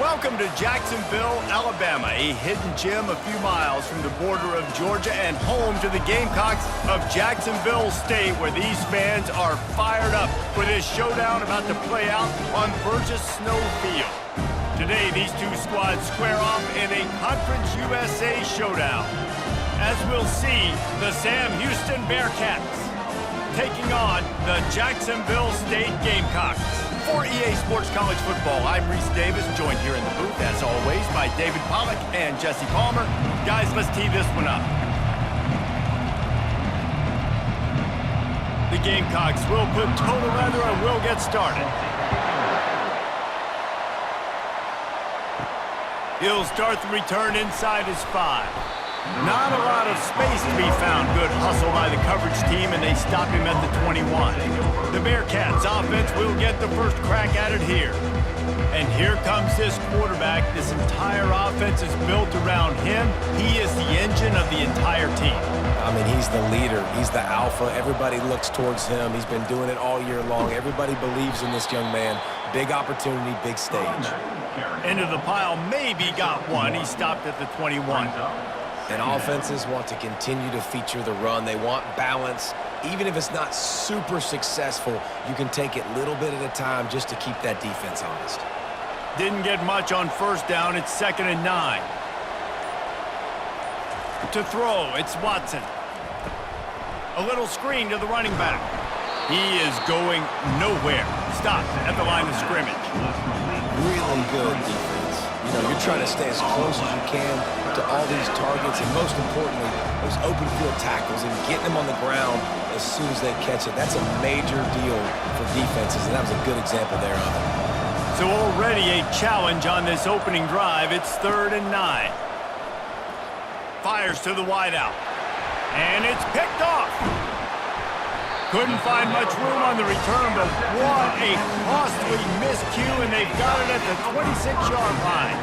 Welcome to Jacksonville, Alabama, a hidden gem a few miles from the border of Georgia and home to the Gamecocks of Jacksonville State, where these fans are fired up for this showdown about to play out on Burgess-Snow Field. Today, these two squads square off in a Conference USA showdown. As we'll see, the Sam Houston Bearkats taking on the Jacksonville State Gamecocks. For EA Sports College Football, I'm Reese Davis, joined here in the booth, as always, by David Pollack and Jesse Palmer. Guys, let's tee this one up. The Gamecocks will put total leather and we'll get started. He'll start the return inside his 5. Not a lot of space to be found. Good hustle by the coverage team, and they stop him at the 21. The Bearkats offense will get the first crack at it here. And here comes this quarterback. This entire offense is built around him. He is the engine of the entire team. I mean, he's the leader. He's the alpha. Everybody looks towards him. He's been doing it all year long. Everybody believes in this young man. Big opportunity, big stage. Into the pile, maybe got one. He stopped at the 21. And offenses want to continue to feature the run. They want balance. Even if it's not super successful, you can take it little bit at a time just to keep that defense honest. Didn't get much on first down. It's 2nd and 9. To throw, it's Watson. A little screen to the running back. He is going nowhere. Stopped at the line of scrimmage. Really good defense. You know, you're trying to stay as close as you can to all these targets, and most importantly, those open field tackles and getting them on the ground as soon as they catch it. That's a major deal for defenses, and that was a good example there of it. So already a challenge on this opening drive. It's 3rd and 9. Fires to the wideout. And it's picked off. Couldn't find much room on the return, but what a costly miscue, and they've got it at the 26-yard line.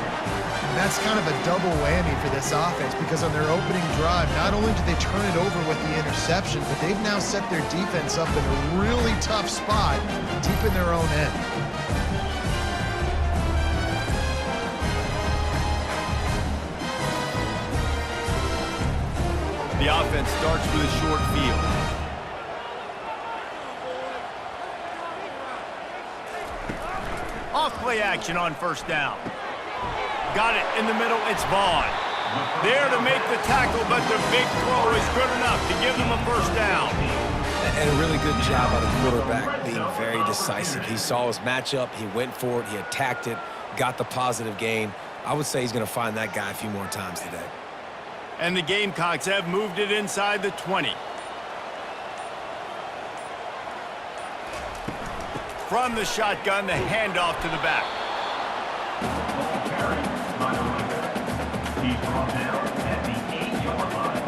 That's kind of a double whammy for this offense, because on their opening drive, not only did they turn it over with the interception, but they've now set their defense up in a really tough spot, deep in their own end. The offense starts with a short field. Off-play action on first down. Got it in the middle, it's Vaughn. There to make the tackle, but the big throw is good enough to give them a first down. And a really good job by the quarterback being very decisive. He saw his matchup, he went for it, he attacked it, got the positive gain. I would say he's going to find that guy a few more times today. And the Gamecocks have moved it inside the 20. From the shotgun, the handoff to the back. He's brought down at the 8-yard line.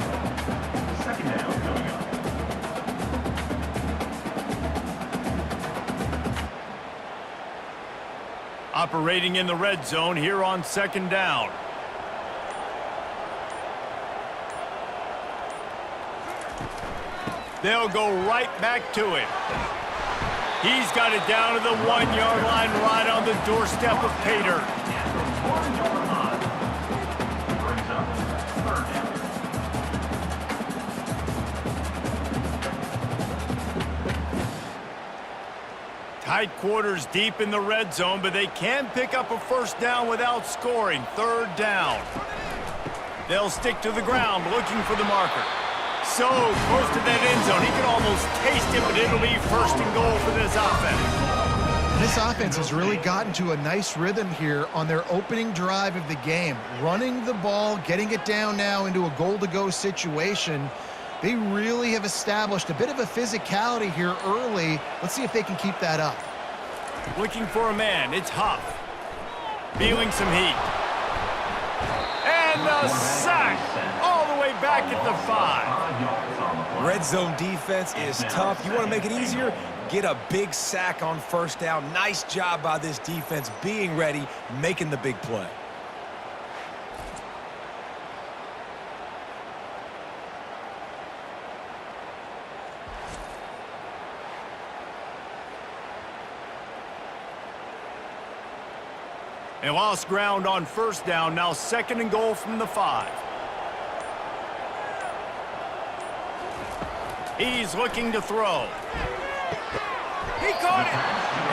2nd down coming up. Operating in the red zone here on 2nd down. They'll go right back to it. He's got it down to the 1-yard line, right on the doorstep of Pater. Tight quarters deep in the red zone, but they can pick up a first down without scoring. 3rd down. They'll stick to the ground looking for the marker. So close to that end zone, he can almost taste it, but it'll be 1st and goal for this offense. This offense has really gotten to a nice rhythm here on their opening drive of the game. Running the ball, getting it down now into a goal-to-go situation. They really have established a bit of a physicality here early. Let's see if they can keep that up. Looking for a man, it's Huff. Feeling some heat. And a sack all the way back at the 5. Red zone defense is tough. You want to make it easier? Get a big sack on first down. Nice job by this defense being ready, making the big play. They lost ground on first down. Now 2nd and goal from the 5. He's looking to throw. He caught it.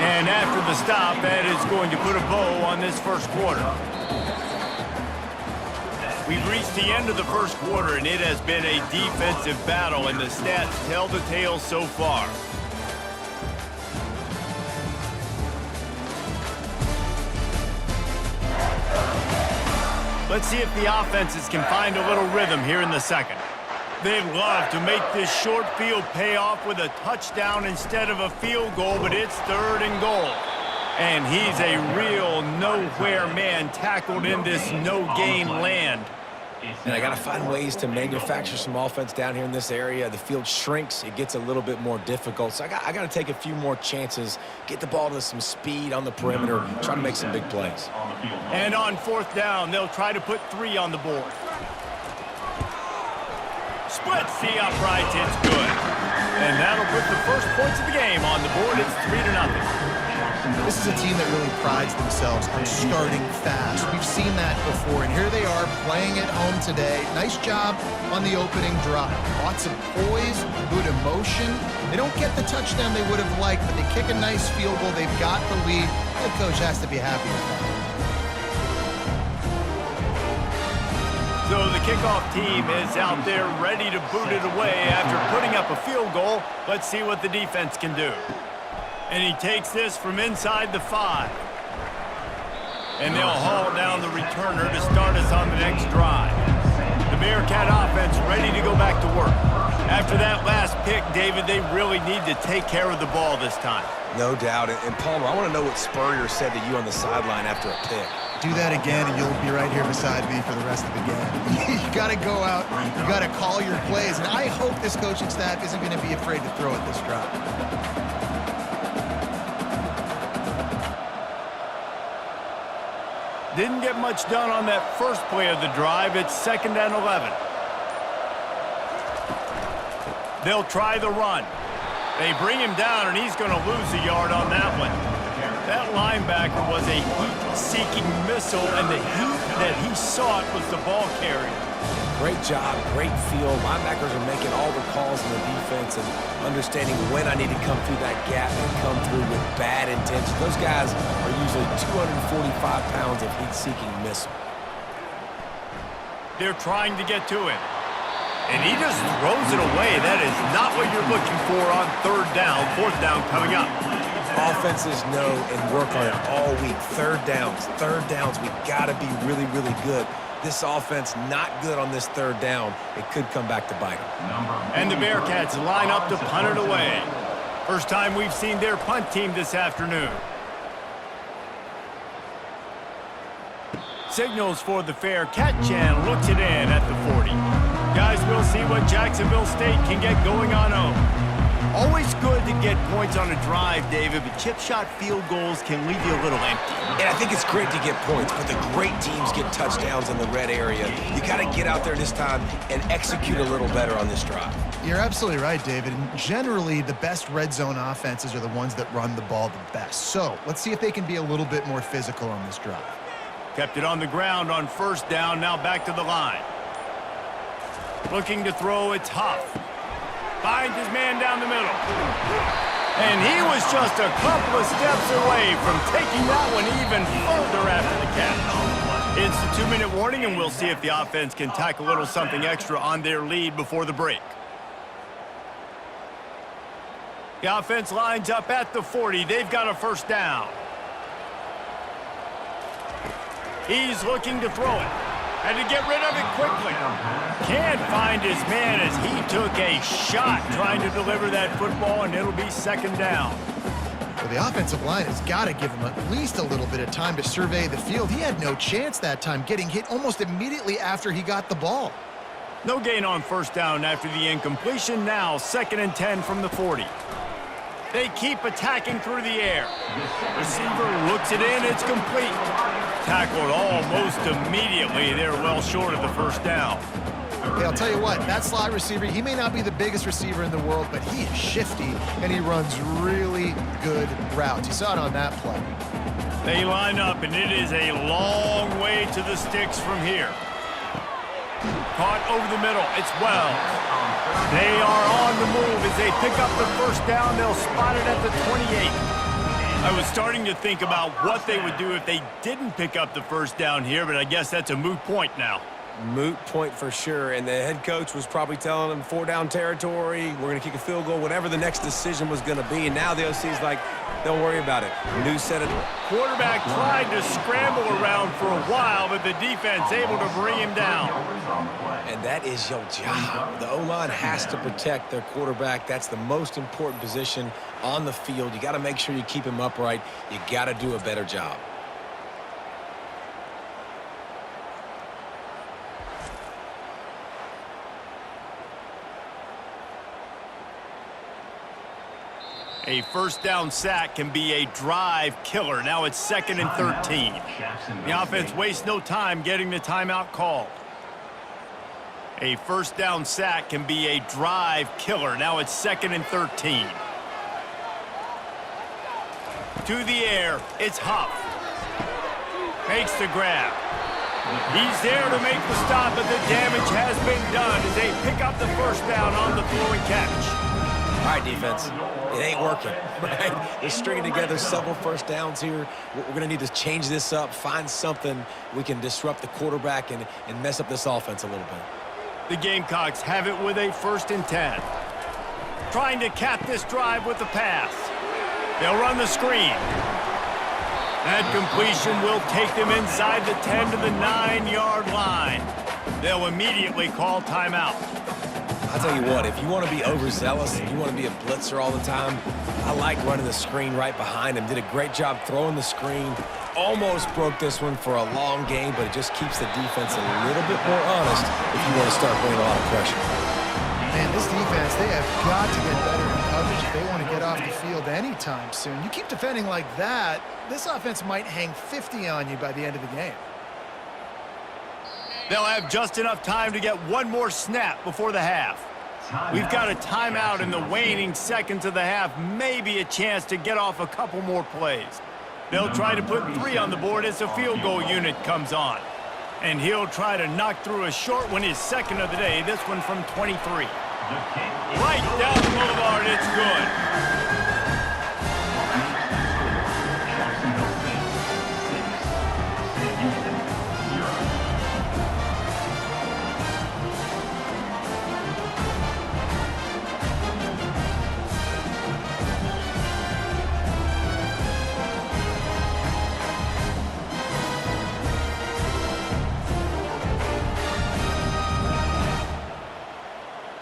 And after the stop, that is going to put a bow on this first quarter. We've reached the end of the first quarter, and it has been a defensive battle, and the stats tell the tale so far. Let's see if the offenses can find a little rhythm here in the second. They'd love to make this short field pay off with a touchdown instead of a field goal, but it's 3rd and goal. And he's a real nowhere man tackled in this no-gain land. And I got to find ways to manufacture some offense down here in this area. The field shrinks. It gets a little bit more difficult. So I got to take a few more chances, get the ball to some speed on the perimeter, try to make some big plays. And on 4th down, they'll try to put 3 on the board. Splits the uprights. It's good. And that'll put the first points of the game on the board. It's 3-0. This is a team that really prides themselves on starting fast. We've seen that before, and here they are playing at home today. Nice job on the opening drive. Lots of poise, good emotion. They don't get the touchdown they would have liked, but they kick a nice field goal. They've got the lead. The coach has to be happy with that. So the kickoff team is out there ready to boot it away after putting up a field goal. Let's see what the defense can do. And he takes this from inside the 5. And they'll haul down the returner to start us on the next drive. The Bearcat offense ready to go back to work. After that last pick, David, they really need to take care of the ball this time. No doubt. And Palmer, I want to know what Spurrier said to you on the sideline after a pick. Do that again, and you'll be right here beside me for the rest of the game. You got to go out. You got to call your plays. And I hope this coaching staff isn't going to be afraid to throw at this drive. Didn't get much done on that first play of the drive. It's 2nd and 11. They'll try the run. They bring him down, and he's going to lose a yard on that one. That linebacker was a heat-seeking missile, and the heat that he sought was the ball carrier. Great job, great feel. Linebackers are making all the calls in the defense and understanding when I need to come through that gap and come through with bad intention. Those guys are usually 245 pounds of heat-seeking missile. They're trying to get to him. And he just throws it away. That is not what you're looking for on 3rd down. 4th down coming up. Offenses know and work on it all week. 3rd downs. We got to be really, really good. This offense not good on this 3rd down. It could come back to bite them. And the Bearcats line up to punt it away. First time we've seen their punt team this afternoon. Signals for the fair. Katchan looks it in at the 40. Guys, we'll see what Jacksonville State can get going on home. Always good to get points on a drive, David, but chip shot field goals can leave you a little empty. And I think it's great to get points, but the great teams get touchdowns in the red area. You got to get out there this time and execute a little better on this drive. You're absolutely right, David. And generally, the best red zone offenses are the ones that run the ball the best. So let's see if they can be a little bit more physical on this drive. Kept it on the ground on 1st down, now back to the line. Looking to throw, it's Huff. Finds his man down the middle. And he was just a couple of steps away from taking that one even further after the catch. It's the 2-minute warning, and we'll see if the offense can tack a little something extra on their lead before the break. The offense lines up at the 40. They've got a 1st down. He's looking to throw it. And to get rid of it quickly. Can't find his man as he took a shot trying to deliver that football, and it'll be 2nd down. Well, the offensive line has got to give him at least a little bit of time to survey the field. He had no chance that time, getting hit almost immediately after he got the ball. No gain on 1st down after the incompletion. Now 2nd and 10 from the 40. They keep attacking through the air. Receiver looks it in. It's complete. Tackled almost immediately. They're well short of the 1st down. Hey, I'll tell you what, that slot receiver, he may not be the biggest receiver in the world, but he is shifty, and he runs really good routes. You saw it on that play. They line up, and it is a long way to the sticks from here. Caught over the middle. It's Wells. They are on the move as they pick up the first down. They'll spot it at the 28. I was starting to think about what they would do if they didn't pick up the first down here, but I guess that's a moot point now. Moot point for sure, and the head coach was probably telling them 4-down territory, we're going to kick a field goal, whatever the next decision was going to be, and now the OC's like, don't worry about it. New set of... Quarterback tried to scramble around for a while, but the defense able to bring him down. And that is your job. The O-line has to protect their quarterback. That's the most important position on the field. You got to make sure you keep him upright. You got to do a better job. A first down sack can be a drive killer. Now it's 2nd and 13. The offense wastes no time getting the timeout called. A first down sack can be a drive killer. Now it's 2nd and 13. To the air, it's Huff. Makes the grab. He's there to make the stop, but the damage has been done as they pick up the first down on the throw and catch. All right, defense. It ain't working, right? They're stringing together several first downs here. We're going to need to change this up, find something we can disrupt the quarterback and mess up this offense a little bit. The Gamecocks have it with a 1st and 10. Trying to cap this drive with the pass. They'll run the screen. That completion will take them inside the 10 to the 9-yard line. They'll immediately call timeout. I'll tell you what, if you want to be overzealous and you want to be a blitzer all the time, I like running the screen right behind him. Did a great job throwing the screen. Almost broke this one for a long game, but it just keeps the defense a little bit more honest if you want to start bringing a lot of pressure. Man, this defense, they have got to get better in coverage if they want to get off the field anytime soon. You keep defending like that, this offense might hang 50 on you by the end of the game. They'll have just enough time to get one more snap before the half. We've got a timeout in the waning seconds of the half, maybe a chance to get off a couple more plays. They'll try to put 3 on the board as the field goal unit comes on. And he'll try to knock through a short one, his 2nd of the day, this one from 23. Right down the boulevard, it's good.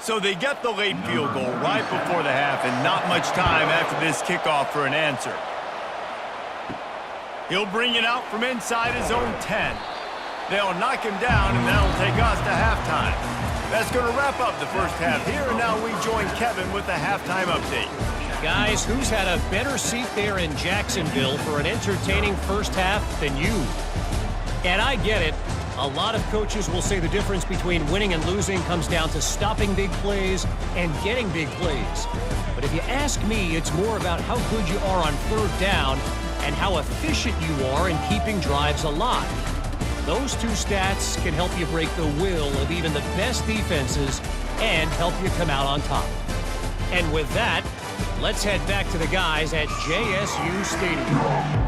So they get the late field goal right before the half and not much time after this kickoff for an answer. He'll bring it out from inside his own 10. They'll knock him down, and that'll take us to halftime. That's going to wrap up the first half here, and now we join Kevin with the halftime update. Guys, who's had a better seat there in Jacksonville for an entertaining first half than you? And I get it. A lot of coaches will say the difference between winning and losing comes down to stopping big plays and getting big plays. But if you ask me, it's more about how good you are on 3rd down and how efficient you are in keeping drives alive. Those 2 stats can help you break the will of even the best defenses and help you come out on top. And with that, let's head back to the guys at JSU Stadium.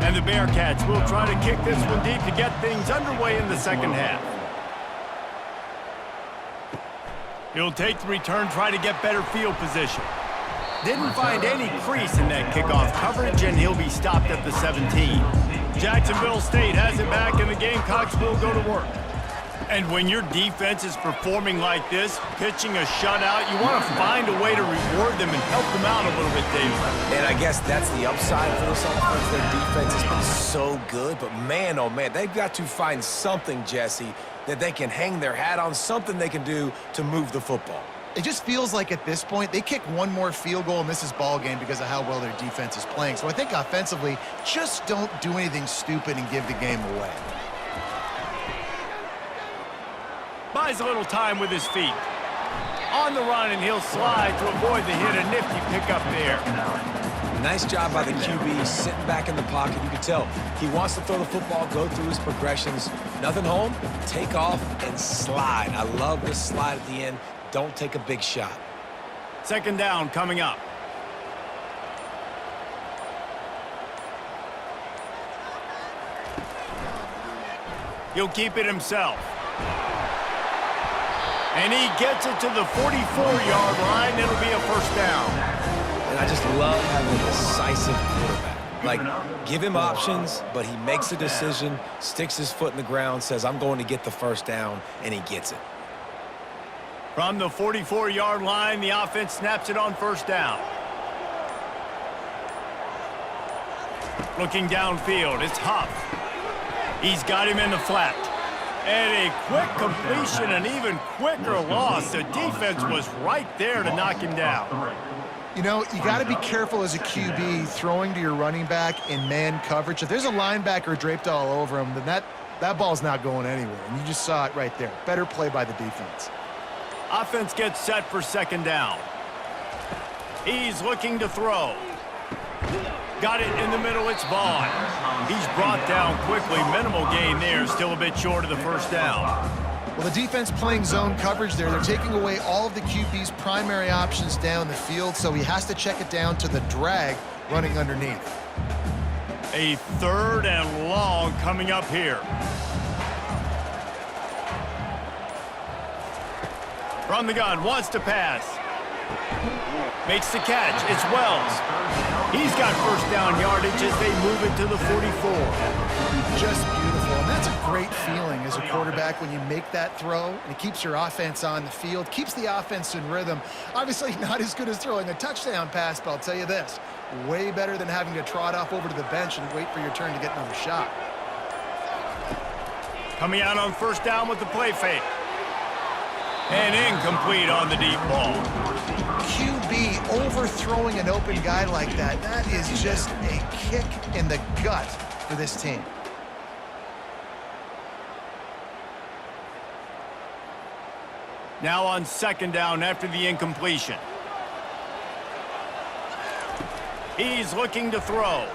And the Bearcats will try to kick this one deep to get things underway in the 2nd half. He'll take the return, try to get better field position. Didn't find any crease in that kickoff coverage, and he'll be stopped at the 17. Jacksonville State has it back, and the Gamecocks will go to work. And when your defense is performing like this, pitching a shutout, you want to find a way to reward them and help them out a little bit, David. And I guess that's the upside for this offense. Their defense has been so good, but man, oh man, they've got to find something, Jesse, that they can hang their hat on, something they can do to move the football. It just feels like at this point, they kick one more field goal and this is ball game because of how well their defense is playing. So I think offensively, just don't do anything stupid and give the game away. Buys a little time with his feet. On the run, and he'll slide to avoid the hit. A nifty pickup there. Nice job by the QB sitting back in the pocket. You can tell he wants to throw the football, go through his progressions. Nothing home, take off and slide. I love this slide at the end. Don't take a big shot. Second down coming up. He'll keep it himself. And he gets it to the 44-yard line. It'll be a first down. And I just love having a decisive quarterback. Like, give him options, but he makes a decision, sticks his foot in the ground, says, I'm going to get the first down, and he gets it. From the 44-yard line, the offense snaps it on first down. Looking downfield, it's Huff. He's got him in the flat. And a quick completion, an even quicker loss. The defense was right there to knock him down. You know, you got to be careful as a QB throwing to your running back in man coverage. If there's a linebacker draped all over him, then that ball's not going anywhere. And you just saw it right there. Better play by the defense. Offense gets set for second down. He's looking to throw. Got it in the middle, it's Vaughn. He's brought down quickly. Minimal gain there, still a bit short of the first down. Well, the defense playing zone coverage there. They're taking away all of the QB's primary options down the field, so he has to check it down to the drag running underneath. A third and long coming up here. From the gun, wants to pass. Makes the catch, it's Wells. He's got first down yardage as they move it to the 44. Just beautiful, and that's a great feeling as a quarterback when you make that throw, and it keeps your offense on the field, keeps the offense in rhythm. Obviously not as good as throwing a touchdown pass, but I'll tell you this, way better than having to trot off over to the bench and wait for your turn to get another shot. Coming out on first down with the play fake. And incomplete on the deep ball. QB overthrowing an open guy like that, that is just a kick in the gut for this team. Now on second down after the incompletion. He's looking to throw.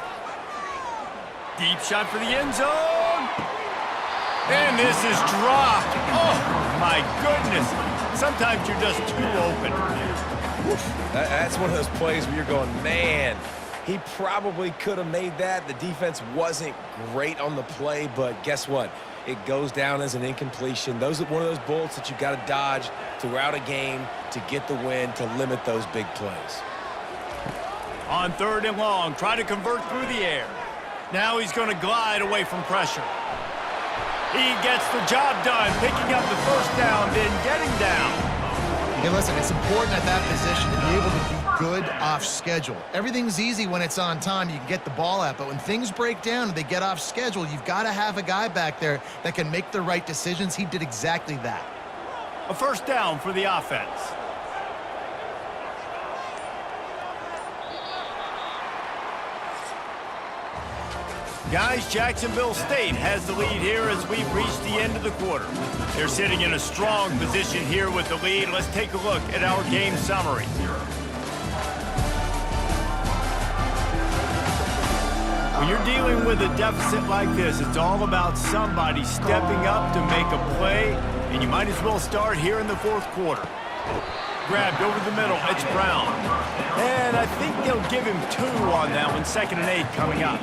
Deep shot for the end zone. And this is dropped. Oh, my goodness. Sometimes you're just too open. That's one of those plays where you're going, man, he probably could have made that. The defense wasn't great on the play, but guess what? It goes down as an incompletion. Those are one of those bullets that you got to dodge throughout a game to get the win, to limit those big plays. On third and long, try to convert through the air. Now he's going to glide away from pressure. He gets the job done, picking up the first down, then getting down. Hey, listen, it's important at that position to be able to be good off schedule. Everything's easy when it's on time. You can get the ball out, but when things break down and they get off schedule, you've got to have a guy back there that can make the right decisions. He did exactly that. A first down for the offense. Guys, Jacksonville State has the lead here as we've reached the end of the quarter. They're sitting in a strong position here with the lead. Let's take a look at our game summary. When you're dealing with a deficit like this, it's all about somebody stepping up to make a play, and you might as well start here in the fourth quarter. Grabbed over the middle, it's Brown. And I think they'll give him 2 on that one, 2nd and 8 coming up.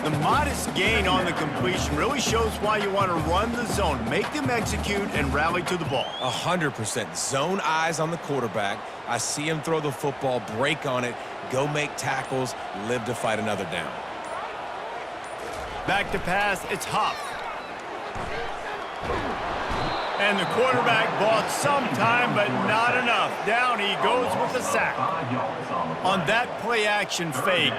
The modest gain on the completion really shows why you want to run the zone, make them execute, and rally to the ball. 100%. Zone eyes on the quarterback. I see him throw the football, break on it, go make tackles, live to fight another down. Back to pass, it's Huff. And the quarterback bought some time, but not enough. Down he goes with the sack. On that play-action fake,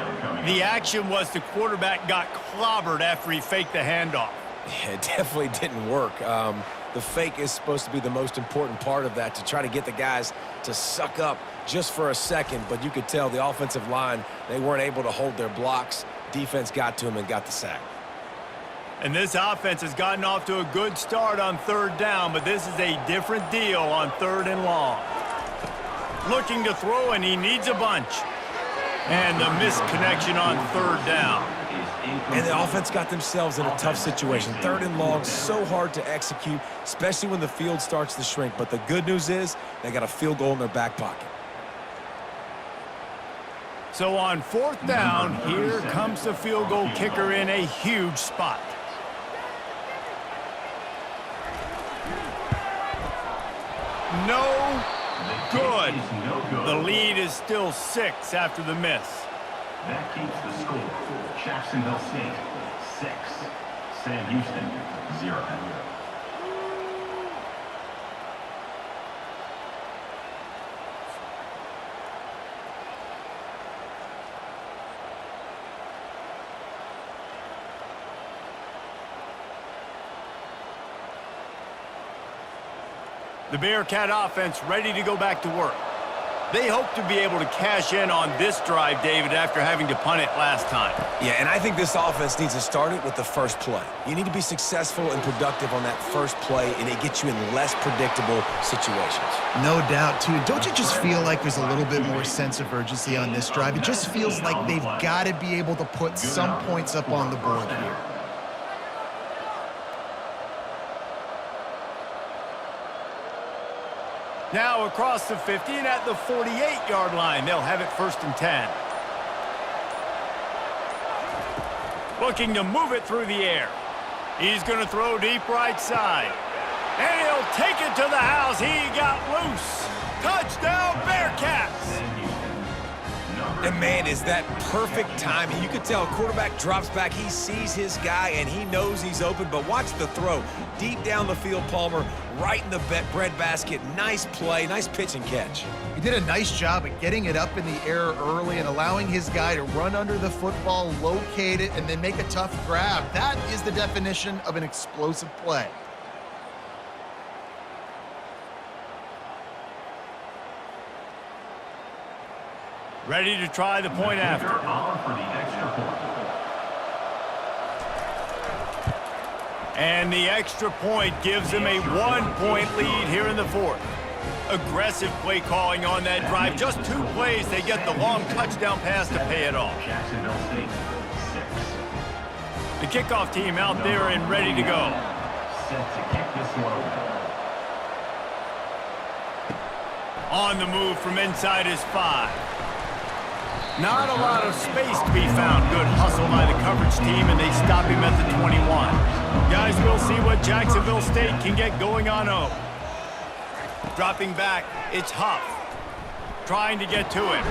the action was the quarterback got clobbered after he faked the handoff. Yeah, it definitely didn't work. The fake is supposed to be the most important part of that, to try to get the guys to suck up just for a second. But you could tell the offensive line, they weren't able to hold their blocks. Defense got to him and got the sack. And this offense has gotten off to a good start on third down, but this is a different deal on third and long. Looking to throw, and he needs a bunch. And the missed connection on third down. And the offense got themselves in a tough situation. Third and long, so hard to execute, especially when the field starts to shrink. But the good news is they got a field goal in their back pocket. So on fourth down, here comes the field goal kicker in a huge spot. No good. The lead is still 6 after the miss. That keeps the score. Jacksonville State 6, Sam Houston 0. The Bearcat offense ready to go back to work. They hope to be able to cash in on this drive, David, after having to punt it last time. Yeah, and I think this offense needs to start it with the first play. You need to be successful and productive on that first play, and it gets you in less predictable situations. No doubt, too. Don't you just feel like there's a little bit more sense of urgency on this drive? It just feels like they've got to be able to put some points up on the board here. Now across the 50 and at the 48-yard line, they'll have it 1st and 10. Looking to move it through the air. He's going to throw deep right side. And he'll take it to the house. He got loose. Touchdown, Bearcats! And, man, is that perfect timing. You could tell a quarterback drops back. He sees his guy, and he knows he's open. But watch the throw. Deep down the field, Palmer, right in the breadbasket. Nice play, nice pitch and catch. He did a nice job at getting it up in the air early and allowing his guy to run under the football, locate it, and then make a tough grab. That is the definition of an explosive play. Ready to try the point after. On for the extra point. And the extra point gives them a 1-point lead here in the 4th. Aggressive play calling on that drive. Just 2 plays, they get the long touchdown pass to pay it off. Jacksonville State 6. The kickoff team out there and ready to go. Set to kick this one away. On the move from inside his 5. Not a lot of space to be found. Good hustle by the coverage team, and they stop him at the 21. Guys, we'll see what Jacksonville State can get going on home. Dropping back, it's Huff. Trying to get to him.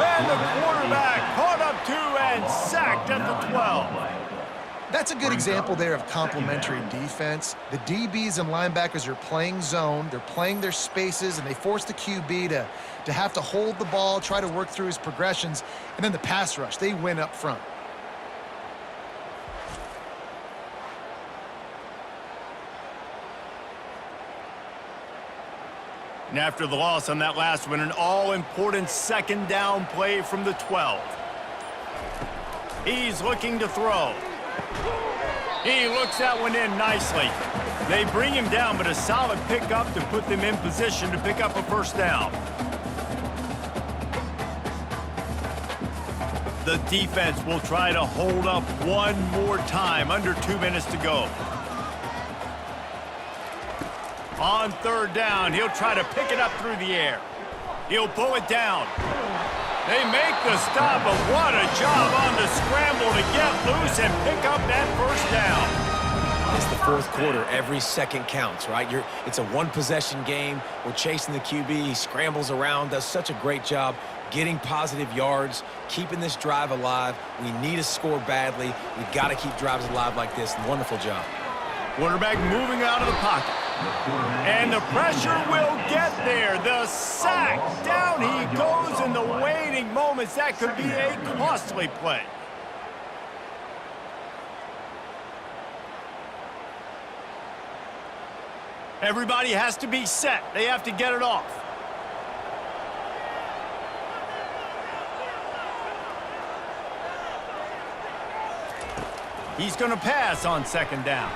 And the quarterback caught up 2 and sacked at the 12. That's a good example there of complementary defense. The DBs and linebackers are playing zone, they're playing their spaces, and they force the QB to have to hold the ball, try to work through his progressions, and then the pass rush, they win up front. And after the loss on that last one, an all-important 2nd down play from the 12. He's looking to throw. He looks that one in nicely. They bring him down, but a solid pickup to put them in position to pick up a 1st down. The defense will try to hold up one more time. Under 2 minutes to go. On 3rd down, he'll try to pick it up through the air. He'll pull it down. They make the stop, but what a job on the scramble to get loose and pick up that 1st down. It's the 4th quarter. Every second counts, right? It's a 1-possession game. We're chasing the QB. He scrambles around, does such a great job getting positive yards, keeping this drive alive. We need to score badly. We've got to keep drives alive like this. Wonderful job. Quarterback moving out of the pocket. And the pressure will get there. The sack. Down he goes in the waiting moments. That could be a costly play. Everybody has to be set. They have to get it off. He's going to pass on 2nd down.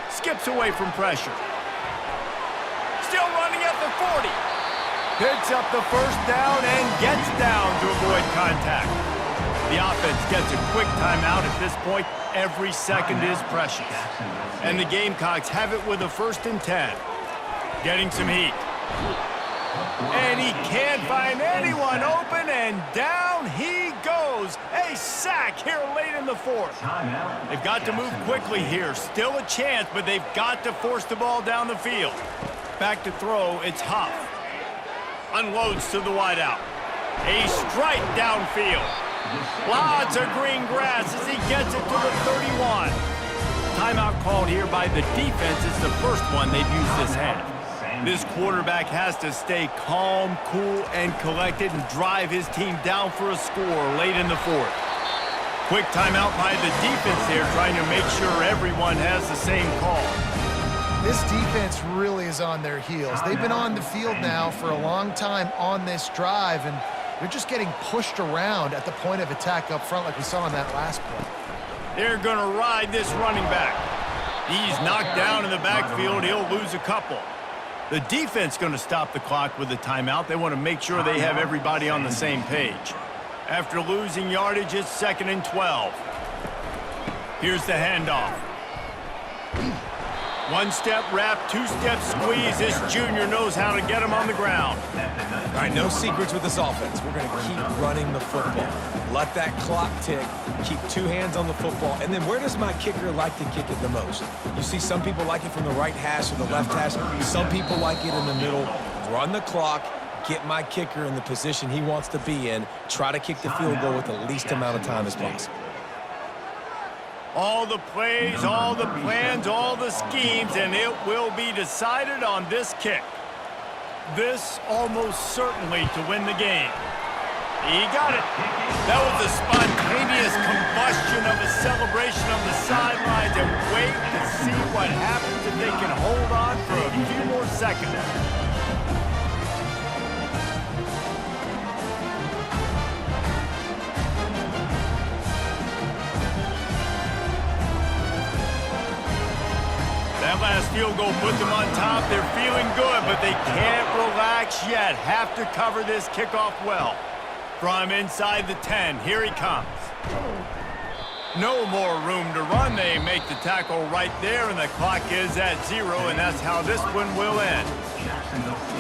Skips away from pressure. Still running at the 40. Picks up the first down and gets down to avoid contact. The offense gets a quick timeout at this point. Every second is precious. And the Gamecocks have it with a 1st and 10. Getting some heat. And he can't find anyone open, and down he goes. A sack here late in the 4th. They've got to move quickly here. Still a chance, but they've got to force the ball down the field. Back to throw, it's Huff. Unloads to the wideout. A strike downfield. Lots of green grass as he gets it to the 31. Timeout called here by the defense. It's the first one they've used this half. This quarterback has to stay calm, cool, and collected and drive his team down for a score late in the 4th. Quick timeout by the defense there, trying to make sure everyone has the same call. This defense really is on their heels. They've been on the field now for a long time on this drive, and they're just getting pushed around at the point of attack up front like we saw in that last play. They're going to ride this running back. He's knocked down in the backfield. He'll lose a couple. The defense going to stop the clock with a timeout. They want to make sure they have everybody on the same page. After losing yardage, it's 2nd and 12. Here's the handoff. One-step wrap, two-step squeeze. This junior knows how to get him on the ground. All right, no secrets with this offense. We're going to keep running the football. Let that clock tick. Keep 2 hands on the football. And then where does my kicker like to kick it the most? You see some people like it from the right hash or the left hash. Some people like it in the middle. Run the clock. Get my kicker in the position he wants to be in. Try to kick the field goal with the least amount of time as possible. All the plays, all the plans, all the schemes, and it will be decided on this kick. This almost certainly to win the game. He got it. That was a spontaneous combustion of a celebration on the sidelines, and wait to see what happens if they can hold on for a few more seconds. That last field goal put them on top. They're feeling good, but they can't relax yet. Have to cover this kickoff well. From inside the 10, here he comes. No more room to run. They make the tackle right there, and the clock is at 0, and that's how this one will end.